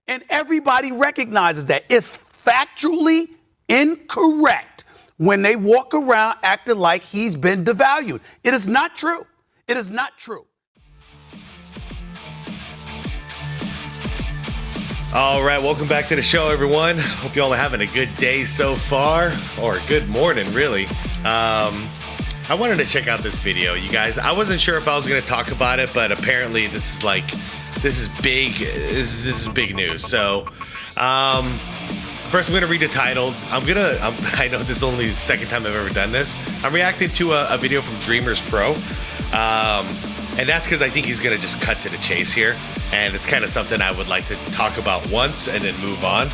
And everybody recognizes that. It's factually incorrect when they walk around acting like he's been devalued. It is not true. It is not true. All right, welcome back to the show, everyone. Hope you all are having a good day so far, or a good morning, really. I wanted to check out this video, you guys. I wasn't sure if I was going to talk about it, but apparently this is big. This is big news. So, first I'm going to read the title. I know this is only the second time I've ever done this. I'm reacting to a video from Dreamers Pro. And that's because I think he's going to just cut to the chase here. And it's kind of something I would like to talk about once and then move on.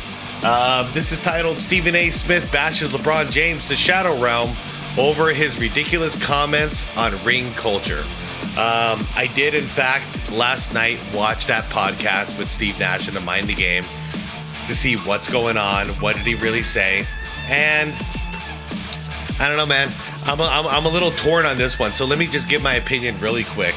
This is titled, Stephen A. Smith bashes LeBron James to Shadow Realm over his ridiculous comments on ring culture. I did, in fact, last night watch that podcast with Steve Nash and the Mind the Game to see what's going on. What did he really say? And I don't know, man. I'm a little torn on this one. So let me just give my opinion really quick.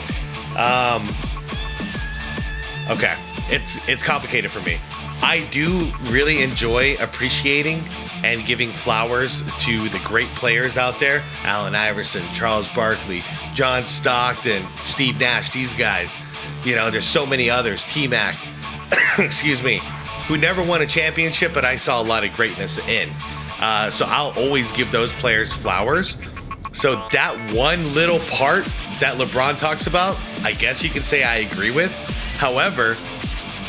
Okay, it's complicated for me. I do really enjoy appreciating and giving flowers to the great players out there. Allen Iverson, Charles Barkley, John Stockton, Steve Nash, these guys. You know, there's so many others. T-Mac, excuse me, who never won a championship, but I saw a lot of greatness in. So I'll always give those players flowers. So that one little part that LeBron talks about, I guess you can say I agree with. However,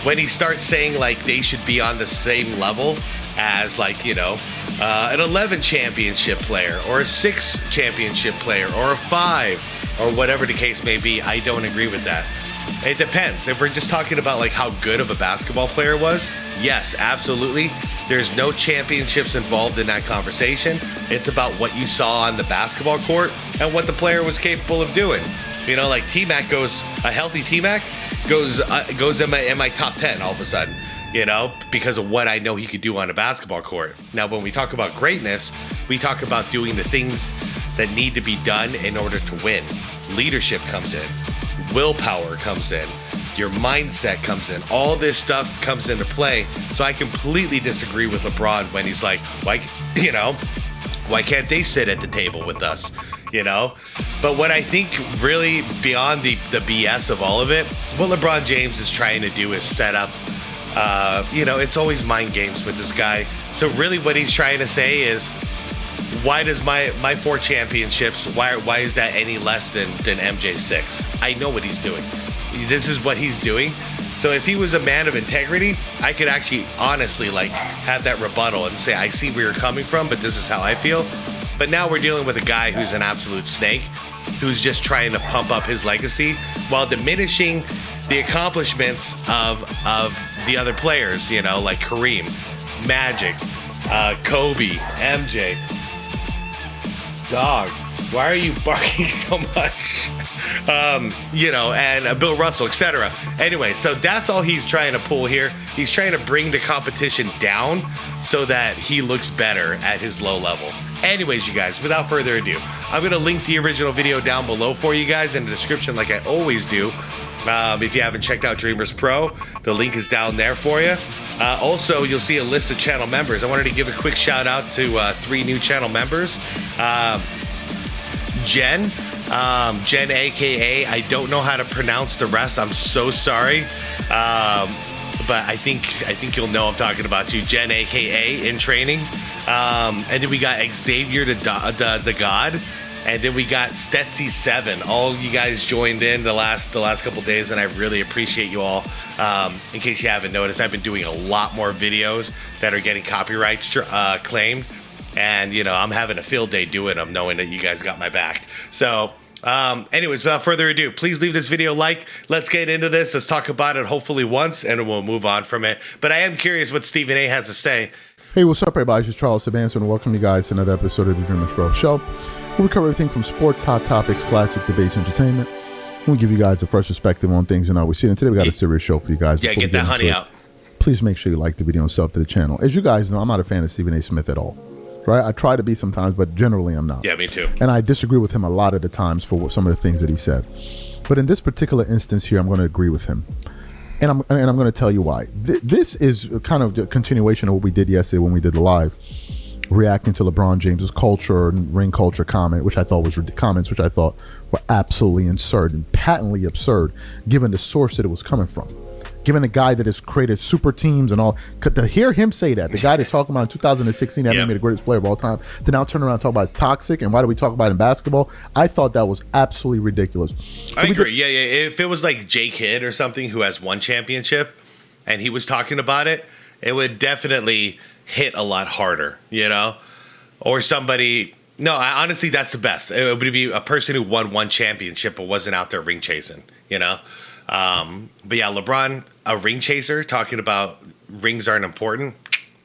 when he starts saying like they should be on the same level as like, you know, an 11 championship player or a 6 championship player or a 5 or whatever the case may be, I don't agree with that. It depends. If we're just talking about like how good of a basketball player was, yes, absolutely. There's no championships involved in that conversation. It's about what you saw on the basketball court and what the player was capable of doing. You know, like T-Mac goes, a healthy T-Mac goes in my top 10 all of a sudden, you know, because of what I know he could do on a basketball court. Now, when we talk about greatness, we talk about doing the things that need to be done in order to win. Leadership comes in. Willpower comes in. Your mindset comes in. All this stuff comes into play. So I completely disagree with LeBron when he's like, why can't they sit at the table with us? You know? But what I think really beyond the BS of all of it, what LeBron James is trying to do is set up, you know, it's always mind games with this guy. So really what he's trying to say is, why does my 4 championships, why is that any less than MJ's 6? I know what he's doing. This is what he's doing. So if he was a man of integrity, I could actually honestly like have that rebuttal and say, I see where you're coming from, but this is how I feel. But now we're dealing with a guy who's an absolute snake, who's just trying to pump up his legacy while diminishing the accomplishments of the other players, you know, like Kareem, Magic, Kobe, MJ. Dog, why are you barking so much? You know, and Bill Russell, etc. Anyway, so that's all he's trying to pull here. He's trying to bring the competition down so that he looks better at his low level. Anyways, you guys, without further ado, I'm going to link the original video down below for you guys in the description like I always do. If you haven't checked out Dreamers Pro, the link is down there for you. Also, you'll see a list of channel members. I wanted to give a quick shout out to 3 new channel members. Jen, aka, I don't know how to pronounce the rest. I'm so sorry. But I think you'll know I'm talking about you. Jen, aka in training. And then we got XZAVIER-DAA-GOD. And then we got Stetsy7. All you guys joined in the last couple days, and I really appreciate you all. In case you haven't noticed, I've been doing a lot more videos that are getting copyrights claimed. And, you know, I'm having a field day doing them, knowing that you guys got my back. So, anyways, without further ado, please leave this video a like. Let's get into this. Let's talk about it hopefully once, and we'll move on from it. But I am curious what Stephen A. has to say. Hey, what's up, everybody? It's Charles Sebastian, and welcome you guys to another episode of the Dreamers Pro Show. We cover everything from sports, hot topics, classic debates, entertainment. We'll give you guys a fresh perspective on things and how we see it. And today we got a serious show for you guys. Yeah, get that honey out. Please make sure you like the video and sub to the channel. As you guys know, I'm not a fan of Stephen A. Smith at all. Right? I try to be sometimes, but generally I'm not. Yeah, me too. And I disagree with him a lot of the times for some of the things that he said. But in this particular instance here, I'm going to agree with him. And I'm going to tell you why. This is kind of the continuation of what we did yesterday when we did the live, reacting to LeBron James's culture and ring culture which I thought were absolutely absurd and patently absurd, given the source that it was coming from. Given the guy that has created super teams and all, to hear him say that, the guy that talking about in 2016 having made the greatest player of all time, to now turn around and talk about it's toxic and why do we talk about it in basketball? I thought that was absolutely ridiculous. I agree. Yeah. If it was like Jay Kidd or something who has one championship and he was talking about it, it would definitely hit a lot harder, Or somebody. No, honestly, that's the best. It would be a person who won one championship but wasn't out there ring chasing, But yeah, LeBron, a ring chaser, talking about rings aren't important.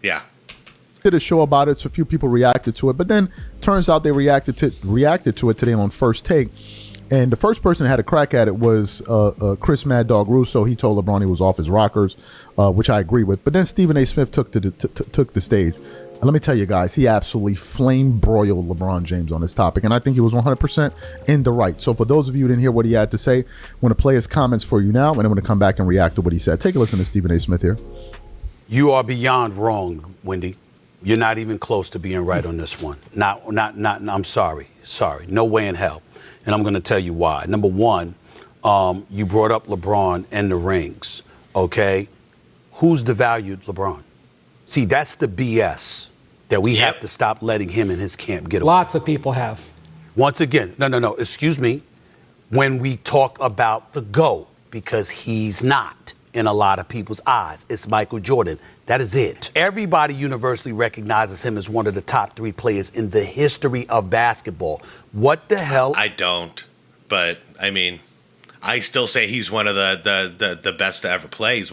Yeah. Did a show about it, so a few people reacted to it, but then turns out they reacted to it today on First Take. And the first person that had a crack at it was Chris Mad Dog Russo. He told LeBron he was off his rockers, which I agree with. But then Stephen A. Smith took the stage. And let me tell you guys, he absolutely flame broiled LeBron James on this topic. And I think he was 100% in the right. So for those of you who didn't hear what he had to say, I'm going to play his comments for you now, and I'm going to come back and react to what he said. Take a listen to Stephen A. Smith here. You are beyond wrong, Wendy. You're not even close to being right on this one. Not. I'm sorry. No way in hell. And I'm going to tell you why. Number one, you brought up LeBron and the rings. Okay, who's devalued LeBron? See, that's the BS that we have to stop letting him and his camp get away. Lots of people have. Once again, no, excuse me. When we talk about the GOAT, because he's not in a lot of people's eyes, it's Michael Jordan. That is it. Everybody universally recognizes him as one of the top 3 players in the history of basketball. What the hell? I don't, but I mean, I still say he's one of the best to ever play.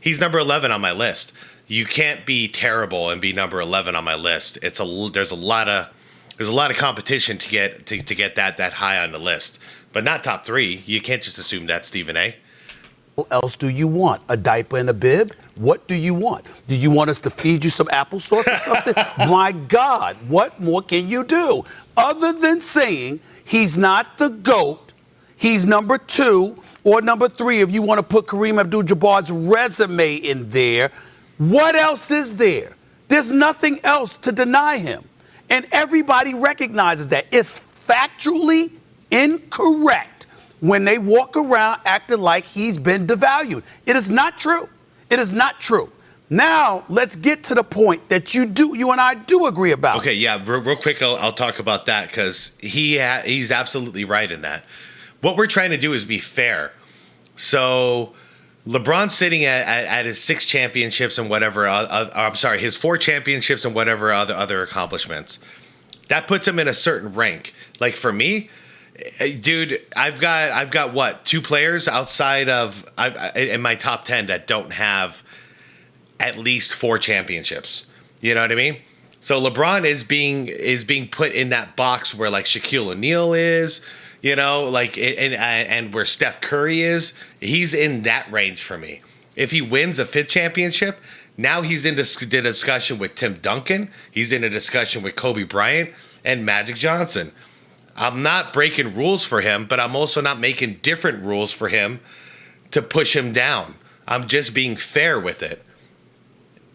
He's number 11 on my list. You can't be terrible and be number 11 on my list. There's a lot of competition to get that high on the list, but not top 3. You can't just assume that's Stephen A. What else do you want? A diaper and a bib? What do you want? Do you want us to feed you some applesauce or something? My God, what more can you do other than saying he's not the GOAT? He's number 2 or number 3 if you want to put Kareem Abdul-Jabbar's resume in there. What else is there? There's nothing else to deny him. And everybody recognizes that. It's factually incorrect when they walk around acting like he's been devalued. It is not true. It is not true. Now, let's get to the point that you and I do agree about. Okay, yeah, real quick, I'll talk about that because he's absolutely right in that. What we're trying to do is be fair. So LeBron's sitting at his 6 championships and whatever. His 4 championships and whatever other accomplishments. That puts him in a certain rank. Like for me, dude, I've got what 2 players outside of in my top 10 that don't have at least 4 championships. You know what I mean? So LeBron is being put in that box where like Shaquille O'Neal is. And where Steph Curry is, he's in that range for me. If he wins a 5th championship, now he's in the discussion with Tim Duncan. He's in a discussion with Kobe Bryant and Magic Johnson. I'm not breaking rules for him, but I'm also not making different rules for him to push him down. I'm just being fair with it.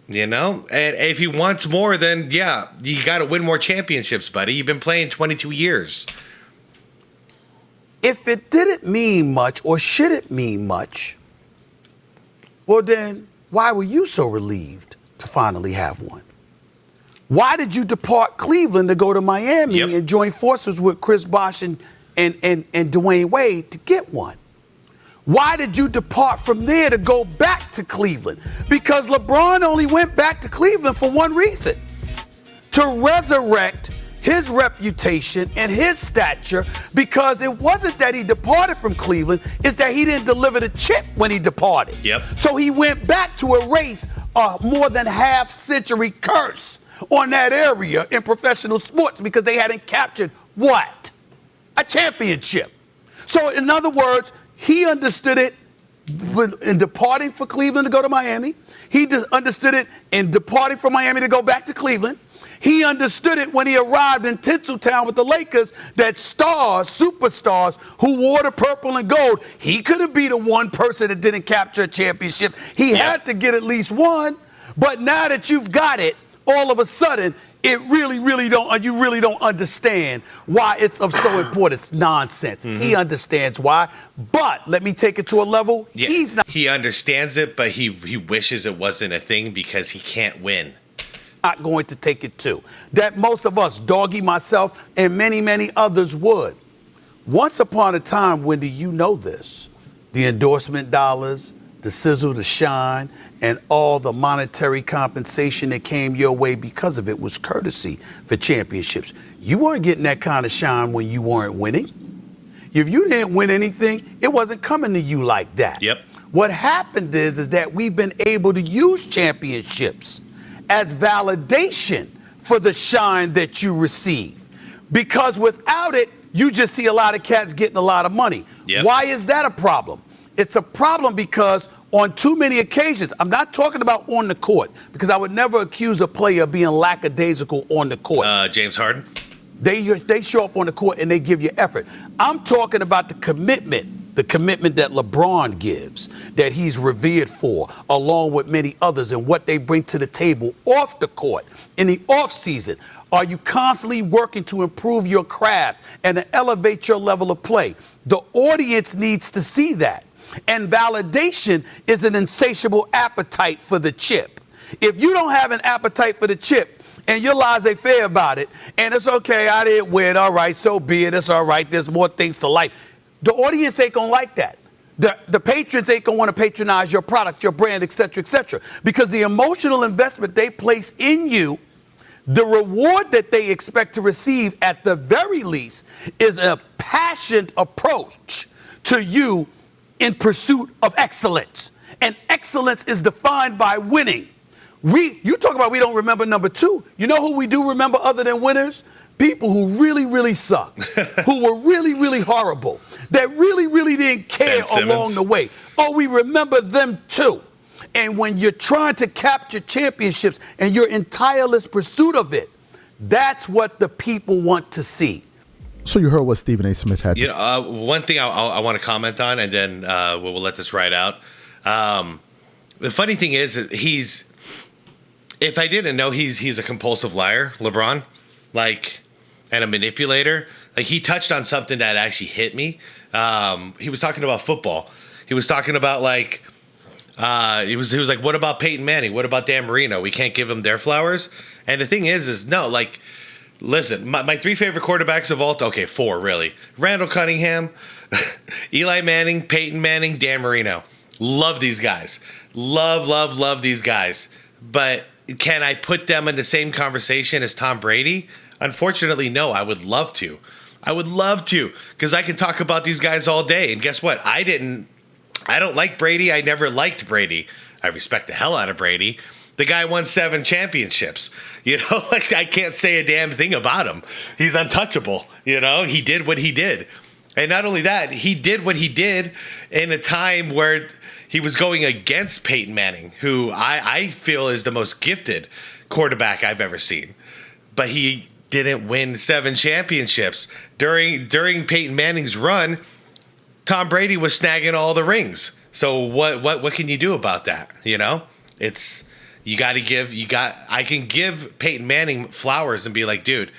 And if he wants more, then yeah, you got to win more championships, buddy. You've been playing 22 years. If it didn't mean much or should it mean much, well then, why were you so relieved to finally have one? Why did you depart Cleveland to go to Miami and join forces with Chris Bosh and Dwayne Wade to get one? Why did you depart from there to go back to Cleveland? Because LeBron only went back to Cleveland for one reason: to resurrect his reputation and his stature, because it wasn't that he departed from Cleveland, it's that he didn't deliver the chip when he departed. Yep. So he went back to erase a more than half-century curse on that area in professional sports because they hadn't captured what? A championship. So in other words, he understood it in departing for Cleveland to go to Miami. He understood it in departing from Miami to go back to Cleveland. He understood it when he arrived in Tinseltown with the Lakers, that stars, superstars who wore the purple and gold, he couldn't be the one person that didn't capture a championship. He had to get at least one. But now that you've got it, all of a sudden, you really don't understand why it's of so important. It's nonsense. He understands why, but let me take it to a level. Yeah, he understands it, but he wishes it wasn't a thing because he can't win. Not going to take it to. That most of us, Doggy, myself, and many, many others would. Once upon a time, Wendy, you know this. The endorsement dollars, the sizzle, the shine, and all the monetary compensation that came your way because of it was courtesy for championships. You weren't getting that kind of shine when you weren't winning. If you didn't win anything, it wasn't coming to you like that. Yep. What happened is that we've been able to use championships as validation for the shine that you receive. Because without it, you just see a lot of cats getting a lot of money. Yep. Why is that a problem? It's a problem because on too many occasions, I'm not talking about on the court, because I would never accuse a player of being lackadaisical on the court. James Harden? They show up on the court and they give you effort. I'm talking about the commitment that LeBron gives, that he's revered for, along with many others, and what they bring to the table off the court, in the off season. Are you constantly working to improve your craft and to elevate your level of play? The audience needs to see that. And validation is an insatiable appetite for the chip. If you don't have an appetite for the chip and you're laissez-faire about it, and it's okay, I didn't win, all right, so be it, it's all right, there's more things to life. The audience ain't gonna like that. The patrons ain't gonna wanna patronize your product, your brand, et cetera, because the emotional investment they place in you, the reward that they expect to receive at the very least is a passionate approach to you in pursuit of excellence. And excellence is defined by winning. You talk about we don't remember number two. You know who we do remember other than winners? People who really suck, who were really horrible, that really didn't care along the way. Oh, we remember them too. And when you're trying to capture championships and you're in tireless pursuit of it, that's what the people want to see. So you heard what Stephen A. Smith had to say. One thing I want to comment on, and then we'll let this ride out. The funny thing is, if I didn't know he's a compulsive liar, LeBron, and a manipulator, he touched on something that actually hit me. He was talking about football. He was talking about he was like, what about Peyton Manning? What about Dan Marino? We can't give them their flowers. And the thing is no, listen, my three favorite quarterbacks of all time, okay, four really. Randall Cunningham, Eli Manning, Peyton Manning, Dan Marino. Love these guys. Love these guys. But can I put them in the same conversation as Tom Brady? Unfortunately, no. I would love to. Because I can talk about these guys all day. And guess what? I don't like Brady. I never liked Brady. I respect the hell out of Brady. The guy won 7 championships. I can't say a damn thing about him. He's untouchable. He did what he did. And not only that, he did what he did in a time where he was going against Peyton Manning, who I feel is the most gifted quarterback I've ever seen. But he didn't win 7 championships. During Peyton Manning's run, Tom Brady was snagging all the rings. So what can you do about that? It's... I can give Peyton Manning flowers and be like, dude,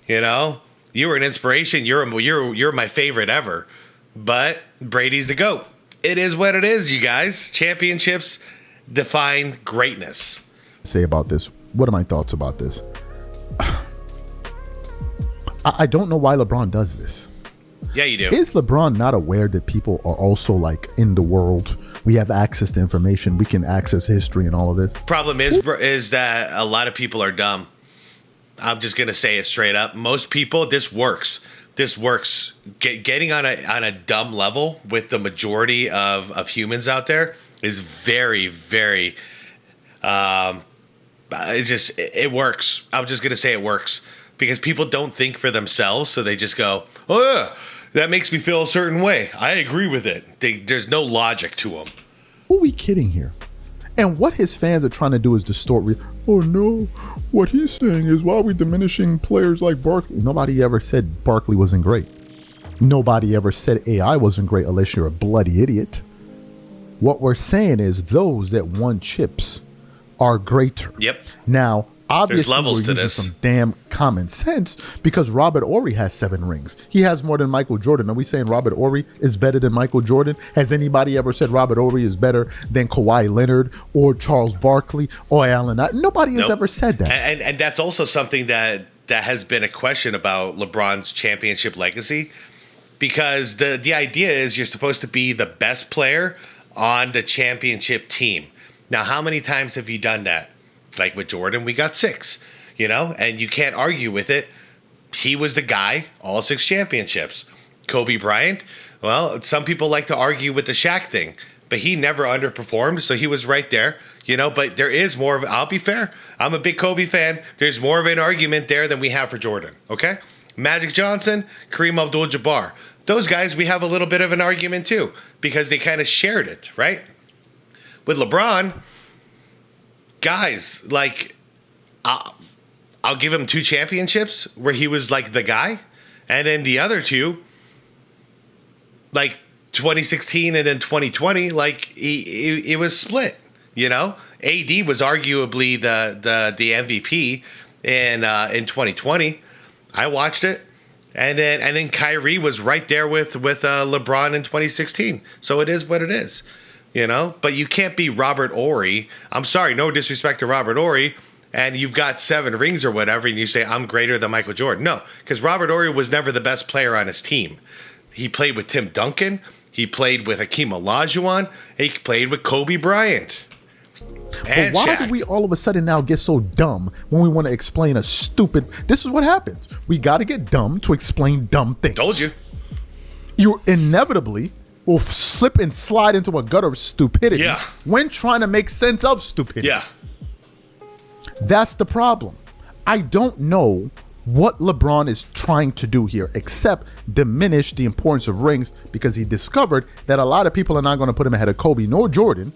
you were an inspiration. You're my favorite ever. But Brady's the GOAT. It is what it is, you guys. Championships define greatness. Say about this. What are my thoughts about this? I don't know why LeBron does this. Yeah, you do. Is LeBron not aware that people are also in the world? We have access to information. We can access history and all of this. Problem is that a lot of people are dumb. I'm just going to say it straight up. Most people, this works. Getting on a dumb level with the majority of humans out there is very, very, it works. I'm just going to say it works because people don't think for themselves. So they just go, oh, yeah, that makes me feel a certain way. I agree with it. There's no logic to them. Who are we kidding here? And what his fans are trying to do is distort. Oh no, what he's saying is, why are we diminishing players like Barkley? Nobody ever said Barkley wasn't great. Nobody ever said AI wasn't great unless you're a bloody idiot. What we're saying is those that won chips are greater. Yep. Now, obviously, There's levels we're to using this. some damn common sense because Robert Horry has 7 rings. He has more than Michael Jordan. Are we saying Robert Horry is better than Michael Jordan? Has anybody ever said Robert Horry is better than Kawhi Leonard or Charles Barkley or Allen? Nobody has ever said that. And that's also something that has been a question about LeBron's championship legacy, because the idea is you're supposed to be the best player on the championship team. Now, how many times have you done that? Like with Jordan, we got 6, and you can't argue with it. He was the guy, all 6 championships. Kobe Bryant, well, some people like to argue with the Shaq thing, but he never underperformed, so he was right there, but there is more of, I'll be fair, I'm a big Kobe fan. There's more of an argument there than we have for Jordan, okay? Magic Johnson, Kareem Abdul-Jabbar. Those guys, we have a little bit of an argument too, because they kind of shared it, right? With LeBron, guys, like, I'll give him 2 championships where he was like the guy, and then the other 2, like 2016 and then 2020, like it was split. AD was arguably the MVP in 2020. I watched it, and then Kyrie was right there with LeBron in 2016. So it is what it is. But you can't be Robert Horry. I'm sorry, no disrespect to Robert Horry, and you've got 7 rings or whatever, and you say, I'm greater than Michael Jordan. No, because Robert Horry was never the best player on his team. He played with Tim Duncan. He played with Hakeem Olajuwon. He played with Kobe Bryant. But why do we all of a sudden now get so dumb when we want to explain a stupid... This is what happens. We got to get dumb to explain dumb things. Told you. You inevitably will slip and slide into a gutter of stupidity when trying to make sense of stupidity. Yeah. That's the problem. I don't know what LeBron is trying to do here except diminish the importance of rings, because he discovered that a lot of people are not going to put him ahead of Kobe nor Jordan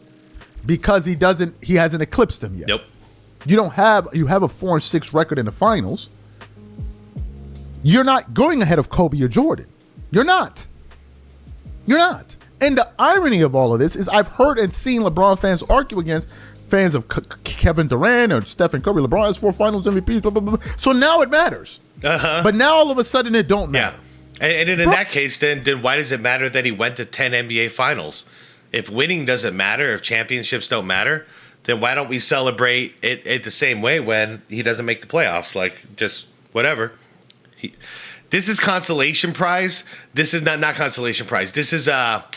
because he hasn't eclipsed them yet. Nope. You have a 4-6 record in the finals. You're not going ahead of Kobe or Jordan. You're not. And the irony of all of this is I've heard and seen LeBron fans argue against fans of Kevin Durant or Stephen Curry. LeBron has 4 finals MVPs, blah, blah, blah. So now it matters. But now all of a sudden it don't matter. Yeah. And in that case, then why does it matter that he went to 10 NBA finals? If winning doesn't matter, if championships don't matter, then why don't we celebrate it the same way when he doesn't make the playoffs? Like, just whatever. This is consolation prize. This is not consolation prize. This is what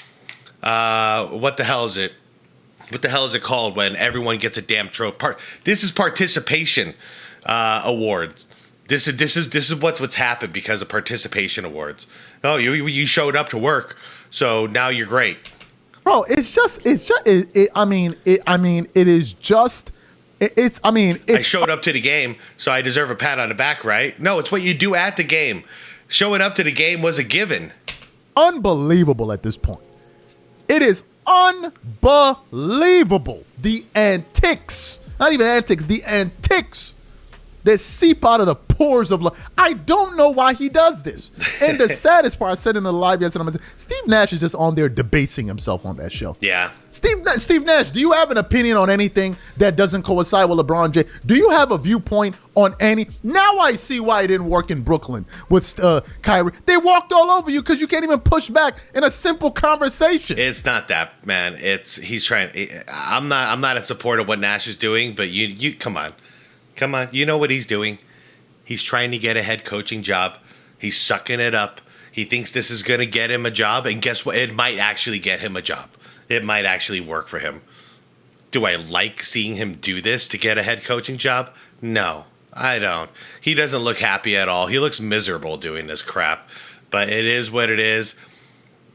the hell is it? What the hell is it called when everyone gets a damn trophy? This is participation awards. This is what's happened because of participation awards. Oh, you showed up to work, so now you're great. Bro, I showed up to the game, so I deserve a pat on the back, right? No, it's what you do at the game. Showing up to the game was a given. Unbelievable at this point. It is unbelievable. The antics, not even antics, the antics that seep out of the pores of love. I don't know why he does this. And the saddest part, I said in the live yesterday, Steve Nash is just on there debasing himself on that show. Yeah. Steve Nash, do you have an opinion on anything that doesn't coincide with LeBron James? Do you have a viewpoint on any? Now I see why it didn't work in Brooklyn with Kyrie. They walked all over you because you can't even push back in a simple conversation. It's not that, man. He's trying. I'm not in support of what Nash is doing, but you come on. You know what he's doing. He's trying to get a head coaching job. He's sucking it up. He thinks this is going to get him a job, and guess what? It might actually get him a job. It might actually work for him. Do I like seeing him do this to get a head coaching job? No, I don't. He doesn't look happy at all. He looks miserable doing this crap. But it is what it is.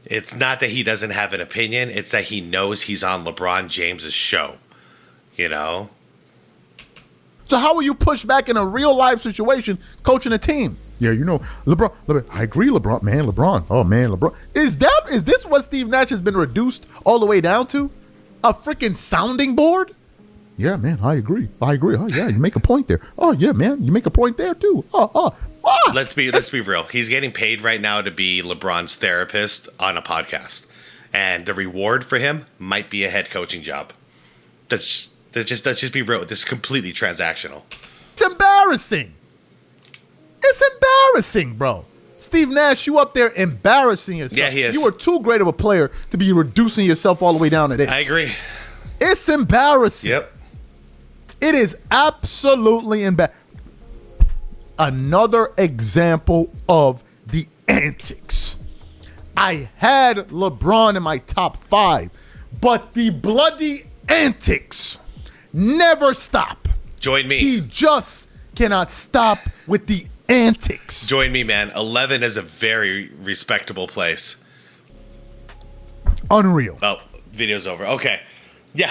It's not that he doesn't have an opinion. It's that he knows he's on LeBron James's show. So how will you push back in a real life situation coaching a team? Yeah, LeBron. I agree, LeBron. Man, LeBron. Oh man, LeBron. Is this what Steve Nash has been reduced all the way down to? A freaking sounding board? Yeah, man, I agree. Oh, yeah, you make a point there. Oh, yeah, man, you make a point there too. Let's be real. He's getting paid right now to be LeBron's therapist on a podcast, and the reward for him might be a head coaching job. Let's just be real. This is completely transactional. It's embarrassing. It's embarrassing, bro. Steve Nash, you up there embarrassing yourself. Yeah, he is. You are too great of a player to be reducing yourself all the way down to this. I agree. It's embarrassing. Yep. It is absolutely embarrassing. Another example of the antics. I had LeBron in my top 5, but the bloody antics never stop. Join me. He just cannot stop with the antics. Join me, man. 11 is a very respectable place. Unreal. Oh, video's over. Okay. Yeah,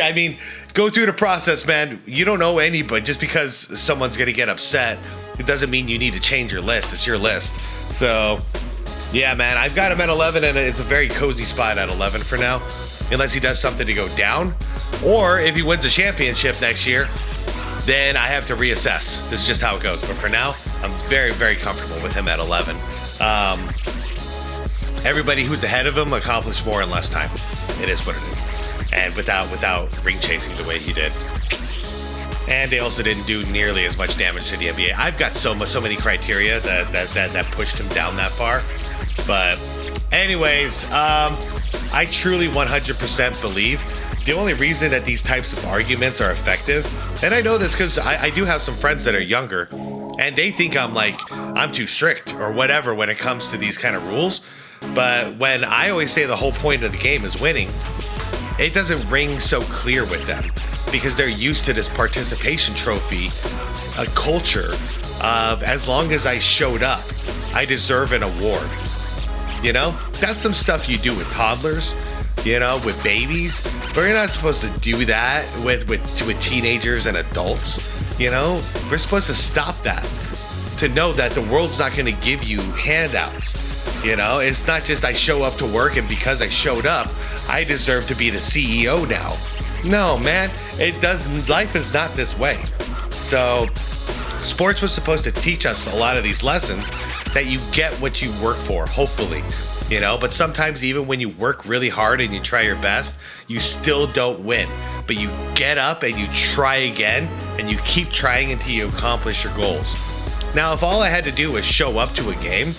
I mean, go through the process, man. You don't know anybody. Just because someone's going to get upset, it doesn't mean you need to change your list. It's your list. So, yeah, man, I've got him at 11, and it's a very cozy spot at 11 for now. Unless he does something to go down. Or if he wins a championship next year, then I have to reassess. This is just how it goes. But for now, I'm very, very comfortable with him at 11. Everybody who's ahead of him accomplished more in less time. It is what it is. And without ring chasing the way he did. And they also didn't do nearly as much damage to the NBA. I've got so many criteria that pushed him down that far. But anyways, I truly 100% believe the only reason that these types of arguments are effective, and I know this because I do have some friends that are younger, and they think I'm too strict or whatever when it comes to these kind of rules. But when I always say the whole point of the game is winning, it doesn't ring so clear with them because they're used to this participation trophy, a culture of as long as I showed up, I deserve an award. You know, that's some stuff you do with toddlers, you know, with babies, but you're not supposed to do that with teenagers and adults. You know, we're supposed to stop that, to know that the world's not going to give you handouts. You know, it's not just I show up to work and because I showed up, I deserve to be the CEO now. No, man, it doesn't. Life is not this way. So sports was supposed to teach us a lot of these lessons that you get what you work for, hopefully, you know, but sometimes even when you work really hard and you try your best, you still don't win, but you get up and you try again and you keep trying until you accomplish your goals. Now, if all I had to do was show up to a game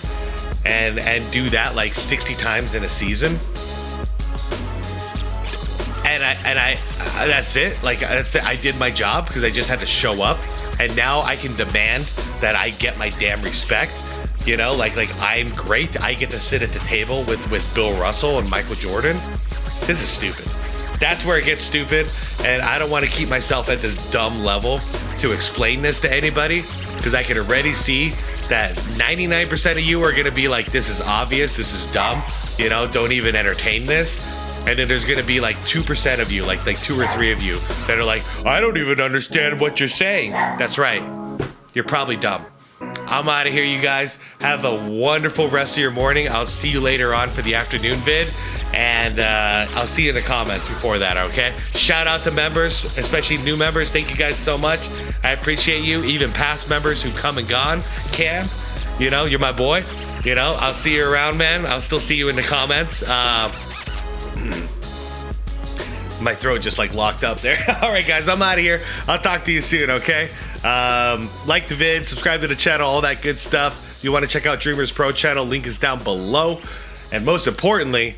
and do that like 60 times in a season, and I that's it. Like that's it. I did my job because I just had to show up, and now I can demand that I get my damn respect. You know, like I'm great. I get to sit at the table with Bill Russell and Michael Jordan. This is stupid. That's where it gets stupid, and I don't want to keep myself at this dumb level to explain this to anybody because I can already see that 99% of you are going to be like, this is obvious, this is dumb, you know, don't even entertain this. And then there's going to be like 2% of you, like 2 or 3 of you that are like, I don't even understand what you're saying. That's right. You're probably dumb. I'm out of here, you guys. Have a wonderful rest of your morning. I'll see you later on for the afternoon vid. And I'll see you in the comments before that, okay? Shout out to members, especially new members. Thank you guys so much. I appreciate you. Even past members who've come and gone. Cam, you know, you're my boy. You know, I'll see you around, man. I'll still see you in the comments. My throat just like locked up there. All right, guys, I'm out of here. I'll talk to you soon, okay? Like the vid, subscribe to the channel, all that good stuff. If you want to check out Dreamers Pro channel, link is down below. And most importantly,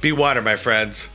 be water, my friends.